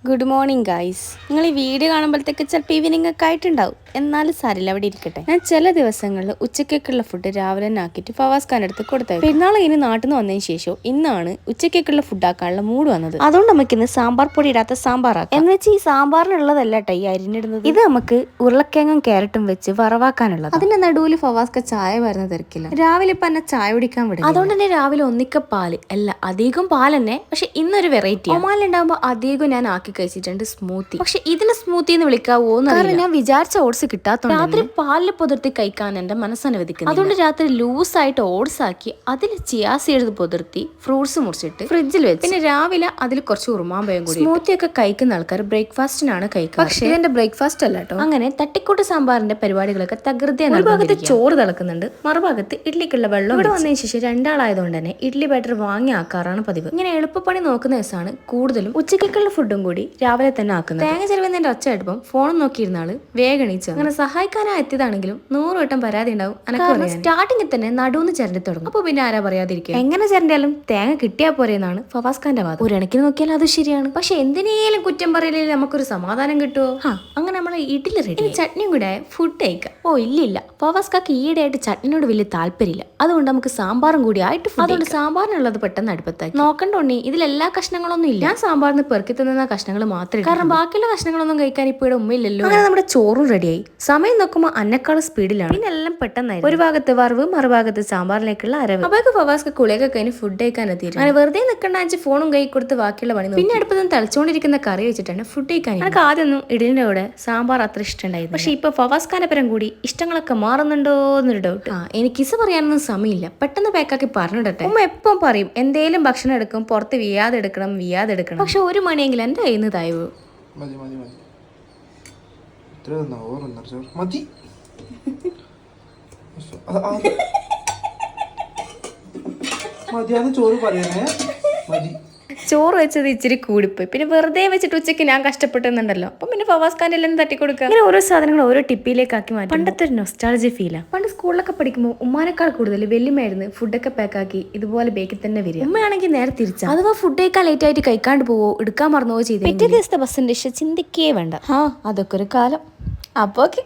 Good morning guys. നിങ്ങൾ ഈ video കാണുമ്പോഴത്തേക്ക് ചിലപ്പോൾ ഈവനിങ് ഒക്കെ ആയിട്ടുണ്ടാവും. എന്നാലും സാരില്ല, അവിടെ ഇരിക്കട്ടെ. ഞാൻ ചില ദിവസങ്ങളിൽ ഉച്ചക്കേക്കുള്ള ഫുഡ് രാവിലെ തന്നെ ആക്കിയിട്ട് ഫവാസ് ഖാൻ്റെ അടുത്ത് കൊടുത്തത്. പെരുന്നാൾ ഇനി നാട്ടിൽ നിന്ന് വന്നതിന് ശേഷം ഇന്നാണ് ഉച്ചക്കേക്കുള്ള ഫുഡ് ആക്കാനുള്ള മൂഡ് വന്നത്. അതുകൊണ്ട് നമുക്ക് ഇന്ന് സാമ്പാർ പൊടി ഇടാത്ത സാമ്പാർ ആക്കാം. എന്ന് വെച്ചാൽ ഈ സാമ്പാറിനുള്ളതല്ല കേട്ടോ ഈ അരിഞ്ഞിടുന്നത്. ഇത് നമുക്ക് ഉരുളക്കിഴങ്ങും ക്യാരറ്റും വെച്ച് വറവാക്കാനുള്ളത്. അതിന്റെ നടുവിൽ ഫവാസ്ക ചായ വരുന്ന തിരക്കില്ല. രാവിലെ ഇപ്പൊ എന്നെ ചായ കുടിക്കാൻ വിടും. അതുകൊണ്ട് തന്നെ രാവിലെ ഒന്നിക്ക പാല് അല്ല അധികം പാൽ തന്നെ. പക്ഷെ ഇന്നൊരു വെറൈറ്റി ഒമാലുണ്ടാകുമ്പോൾ അധികം ഞാൻ ആക്കി കഴിച്ചിട്ടുണ്ട് സ്മൂത്തി. പക്ഷെ ഇതിന് സ്മൂത്തി എന്ന് വിളിക്കാവോ കാരണം ഞാൻ വിചാരിച്ച ഓട്സ് കിട്ടാത്ത രാത്രി പാലിൽ പുതിർത്തി കഴിക്കാൻ എന്റെ മനസ്സനുവദിക്കുന്നു. അതുകൊണ്ട് രാത്രി ലൂസായിട്ട് ഓട്സ് ആക്കി അതിൽ ചിയാ സീഡ്സ് പുതിർത്തി ഫ്രൂട്ട്സ് മുറിച്ചിട്ട് ഫ്രിഡ്ജിൽ വെച്ച് പിന്നെ രാവിലെ അതിൽ കുറച്ച് ഉറുമാമ്പയം കൂടി. സ്മൂത്തി ഒക്കെ കഴിക്കുന്ന ആൾക്കാർ ബ്രേക്ക്ഫാസ്റ്റിനാണ് കഴിക്കുക. പക്ഷേ ഇതെന്റെ ബ്രേക്ക്ഫാസ്റ്റ് അല്ല കേട്ടോ. അങ്ങനെ തട്ടിക്കൂട്ട് സാമ്പാറിന്റെ പരിപാടികളൊക്കെ തകൃതിയാണ്. ഒരു ഭാഗത്ത് ചോറ് തിളക്കുന്നുണ്ട്, മറുഭാഗത്ത് ഇഡ്ലിക്കുള്ള വെള്ളം. ഇവിടെ വന്നതിന് ശേഷം രണ്ടാളായതുകൊണ്ട് തന്നെ ഇഡ്ലി ബാറ്റർ വാങ്ങി ആക്കാറാണ് പതിവ്. ഇങ്ങനെ എളുപ്പപ്പണി നോക്കുന്ന ദിവസമാണ് കൂടുതലും ഉച്ചക്കുള്ള ഫുഡും കൂടി രാവിലെ തന്നെ ആക്കുന്നത്. തേങ്ങ ചെലവിന്റെ ഒച്ച എടുപ്പം ഫോണും നോക്കിയിരുന്നാള് വേഗണിച്ചു. അങ്ങനെ സഹായിക്കാനായി എത്തിയതാണെങ്കിലും 100 വട്ടം പരാതി ഉണ്ടാവും. അനക്ക് സ്റ്റാർട്ടിങ്ങിൽ തന്നെ നടുന്ന് ചിരണ്ടി തുടങ്ങും. അപ്പൊ പിന്നെ ആരാ പറയാതിരിക്കുക. എങ്ങനെ ചിരണ്ടിയാലും തേങ്ങ കിട്ടിയാ പോരെന്നാണ് ഫവാസ് ഖാന്റെ വാദം. ഒരു കണക്കിന് നോക്കിയാൽ അത് ശരിയാണ്. പക്ഷെ എന്തിനേലും കുറ്റം പറയലിൽ നമുക്കൊരു സമാധാനം കിട്ടുമോ? അങ്ങനെ നമ്മളെ ഇഡ്ഡലി റെഡി, ചട്നിയും കൂടെ ഫുഡ് കഴിക്കാം. ഓ ഇല്ലില്ല, ഫവാസ് ഖാക്ക് ഈയിടെയായിട്ട് ചട്നിനോട് വലിയ താല്പര്യമില്ല. അതുകൊണ്ട് നമുക്ക് സാമ്പാറും കൂടി ആയിട്ട് അതുകൊണ്ട് സാമ്പാറിനുള്ളത് പെട്ടെന്ന് അടുപ്പത്താക്കി. നോക്കണ്ടോണ്ണി ഇതിലെല്ലാ കഷ്ണങ്ങളൊന്നും ഇല്ല. ഞാൻ സാമ്പാറിന് പെറുക്കി തിന്നുന്ന കഷ്ണങ്ങൾ മാത്രമേ, കാരണം ബാക്കിയുള്ള കഷ്ണങ്ങളൊന്നും കഴിക്കാൻ ഇപ്പോൾ ഇവിടെ ഉമ്മയില്ലല്ലോ. അങ്ങനെ നമ്മുടെ ചോറും റെഡിയായി. സമയം നോക്കുമ്പോൾ അന്നക്കാൾ സ്പീഡിലാണ്. പിന്നെ എല്ലാം പെട്ടെന്നായിരുന്നു. ഒരു ഭാഗത്ത് വറവ്, മറുഭാഗത്ത് സാമ്പാറിലേക്കുള്ള അരവ്. അപ്പൊക്കെ ഫവാസ്ക്ക് കുളിയൊക്കെ കഴിഞ്ഞ് ഫുഡ് കഴിക്കാൻ എത്തിയിരുന്നു. അങ്ങനെ വെറുതെ നിൽക്കണ്ട ഫോണും കൈ കൊടുത്ത് ബാക്കിയുള്ള പണി. പിന്നെ അടുപ്പത്തും തളിച്ചുകൊണ്ടിരിക്കുന്ന കറി വെച്ചിട്ടാണ് ഫുഡ് കഴിക്കാൻ. എനിക്ക് ആദ്യമൊന്നും ഇഡലിന്റെ കൂടെ സാമ്പാർ അത്ര ഇഷ്ടമുണ്ടായിരുന്നു. പക്ഷെ ഇപ്പൊ ഫവാസ് ഖാന്റെ പരം കൂടി ഇഷ്ടങ്ങളൊക്കെ മാറുന്നുണ്ടോ എന്നൊരു ഡൗട്ട്. എനിക്ക് കിസ് പറയാനൊന്നും സമയമില്ല, പെട്ടെന്ന് പാക്കാക്കി പറഞ്ഞിടട്ടെ. ഉമ്മ എപ്പം പറയും എന്തേലും ഭക്ഷണം എടുക്കും പുറത്ത് വിയാതെ എടുക്കണം. പക്ഷെ 1 മണിയെങ്കിലും എന്റെ കയ്യിൽ നിന്ന് തായോ. ചോറ് വെച്ചത് ഇച്ചിരി കൂടിപ്പോയി. പിന്നെ വെറുതെ വെച്ചിട്ട് ഉച്ചയ്ക്ക് ഞാൻ കഷ്ടപ്പെട്ടെന്നുണ്ടല്ലോ. അപ്പം പിന്നെ ഫവാസ് ഖാൻ്റെ എല്ലാം തട്ടിക്കൊടുക്കുക. അങ്ങനെ ഓരോ സാധനങ്ങൾ ഓരോ ടിപ്പിലേക്ക് ആക്കി മാറ്റി. പണ്ടത്തെ ഒരു നൊസ്റ്റാൾജി ഫീലാണ്. പണ്ട് സ്കൂളിലൊക്കെ പഠിക്കുമ്പോൾ ഉമ്മാനേക്കാൾ കൂടുതൽ വെല്ലുമായിരുന്നു ഫുഡൊക്കെ പാക്കാക്കി ഇതുപോലെ ബേക്കിൽ തന്നെ വരിക. ഉമ്മയാണെങ്കിൽ നേരെ തിരിച്ചാ. അഥവാ ഫുഡ് കഴിക്കാൻ ലേറ്റ് ആയിട്ട് കഴിക്കാണ്ട് പോവോ എടുക്കാൻ മറന്നുവോ ചെയ്ത് പിറ്റേ ദിവസത്തെ ബസ്സിന്റെ ചിന്തിക്കേ വേണ്ട. അതൊക്കെ ഒരു കാലം. അപ്പൊ ഓക്കെ.